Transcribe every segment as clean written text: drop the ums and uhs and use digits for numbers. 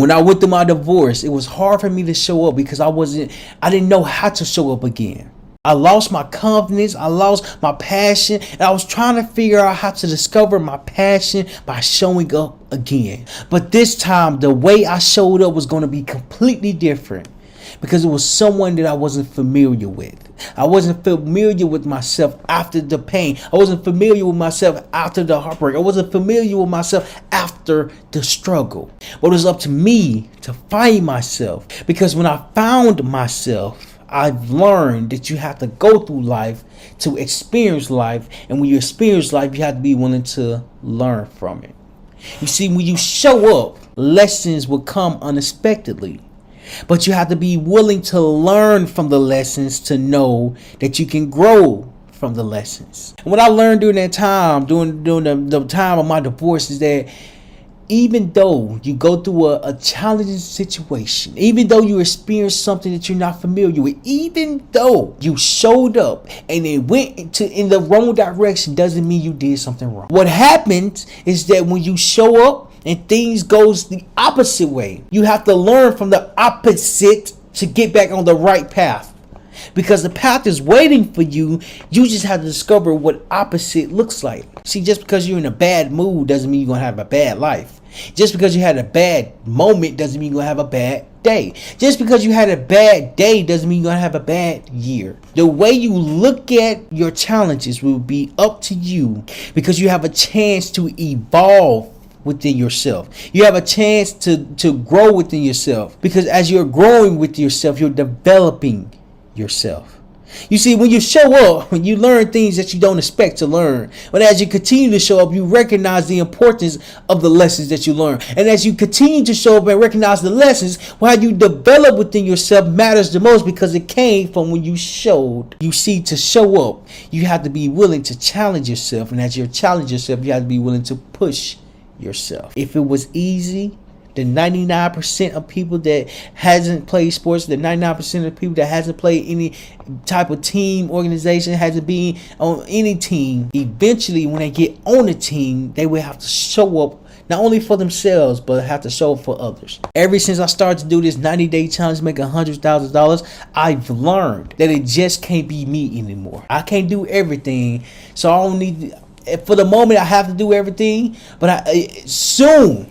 When I went through my divorce, it was hard for me to show up because I didn't know how to show up again. I lost my confidence, I lost my passion, and I was trying to figure out how to discover my passion by showing up again. But this time, the way I showed up was going to be completely different because it was someone that I wasn't familiar with. I wasn't familiar with myself after the pain. I wasn't familiar with myself after the heartbreak. I wasn't familiar with myself after the struggle. But it was up to me to find myself, because when I found myself, I've learned that you have to go through life to experience life. And when you experience life, you have to be willing to learn from it. You see, when you show up, lessons will come unexpectedly. But you have to be willing to learn from the lessons to know that you can grow from the lessons. And what I learned during that time, during the time of my divorce, is that even though you go through a challenging situation, even though you experience something that you're not familiar with, even though you showed up and it went in the wrong direction, doesn't mean you did something wrong. What happens is that when you show up and things goes the opposite way, you have to learn from the opposite to get back on the right path. Because the path is waiting for you. You just have to discover what opposite looks like. See, just because you're in a bad mood doesn't mean you're going to have a bad life. Just because you had a bad moment doesn't mean you're going to have a bad day. Just because you had a bad day doesn't mean you're going to have a bad year. The way you look at your challenges will be up to you, because you have a chance to evolve within yourself. You have a chance to grow within yourself, because as you're growing with yourself, you're developing yourself. You see, when you show up, when you learn things that you don't expect to learn, but as you continue to show up, you recognize the importance of the lessons that you learn. And as you continue to show up and recognize the lessons, what you develop within yourself matters the most, because it came from when you showed. You see, to show up, you have to be willing to challenge yourself. And as you challenge yourself, you have to be willing to push yourself. If it was easy, the 99% of people that hasn't played sports, the 99% of people that hasn't played any type of team organization, hasn't been on any team, eventually when they get on a team, they will have to show up not only for themselves, but have to show up for others. Ever since I started to do this 90-day challenge, making $100,000, I've learned that it just can't be me anymore. I can't do everything, so I don't need to, for the moment I have to do everything, but soon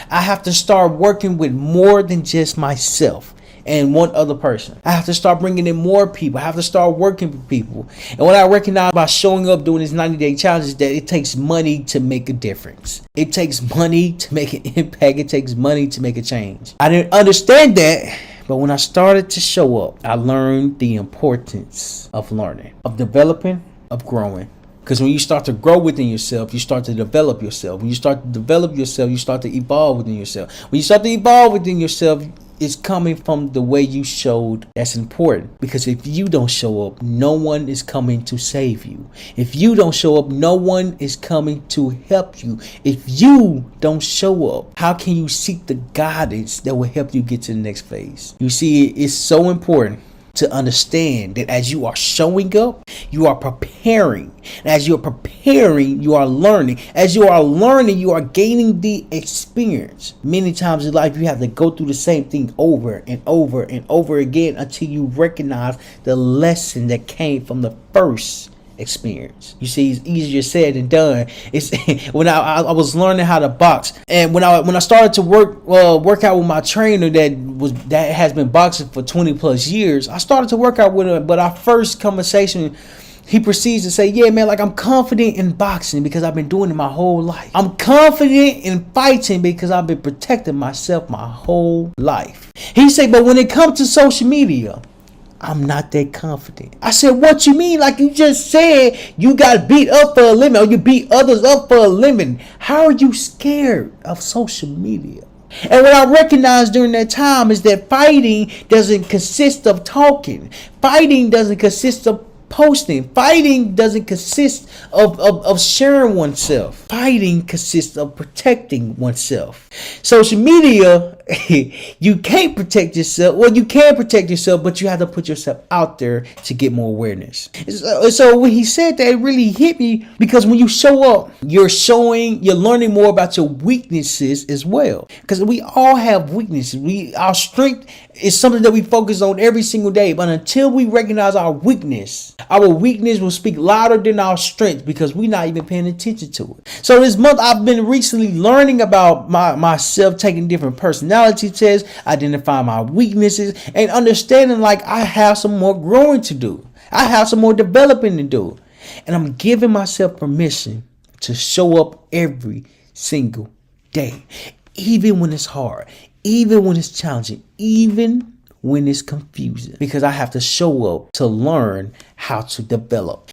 I have to start working with more than just myself and one other person. I have to start bringing in more people. I have to start working with people. And what I recognize by showing up doing this 90-day challenge is that it takes money to make a difference. It takes money to make an impact. It takes money to make a change. I didn't understand that, but when I started to show up, I learned the importance of learning, of developing, of growing. Because when you start to grow within yourself, you start to develop yourself. When you start to develop yourself, you start to evolve within yourself. When you start to evolve within yourself, it's coming from the way you showed. That's important. Because if you don't show up, no one is coming to save you. If you don't show up, no one is coming to help you. If you don't show up, how can you seek the guidance that will help you get to the next phase? You see, it's so important to understand that as you are showing up, you are preparing. And as you're preparing, you are learning. As you are learning, you are gaining the experience. Many times in life, you have to go through the same thing over and over and over again until you recognize the lesson that came from the first experience. You see, it's easier said than done. It's when I was learning how to box, and when I started to work out with my trainer that has been boxing for 20 plus years, I started to work out with him. But our first conversation, he proceeds to say, yeah, man, like, I'm confident in boxing because I've been doing it my whole life. I'm confident in fighting because I've been protecting myself my whole life. He said, but when it comes to social media, I'm not that confident. I said, what you mean? Like, you just said you got beat up for a living, or you beat others up for a living. How are you scared of social media? And what I recognized during that time is that fighting doesn't consist of talking. Fighting doesn't consist of posting. Fighting doesn't consist of sharing oneself. Fighting consists of protecting oneself. Social media you can't protect yourself. Well, you can protect yourself, but you have to put yourself out there to get more awareness. So when he said that, it really hit me, because when you show up, you're learning more about your weaknesses as well. Because we all have weaknesses. Our strength is something that we focus on every single day. But until we recognize our weakness will speak louder than our strength, because we're not even paying attention to it. So this month, I've been recently learning about myself, taking different personality tests, identifying my weaknesses, and understanding like I have some more growing to do. I have some more developing to do. And I'm giving myself permission to show up every single day, even when it's hard, even when it's challenging, even when it's confusing, because I have to show up to learn how to develop.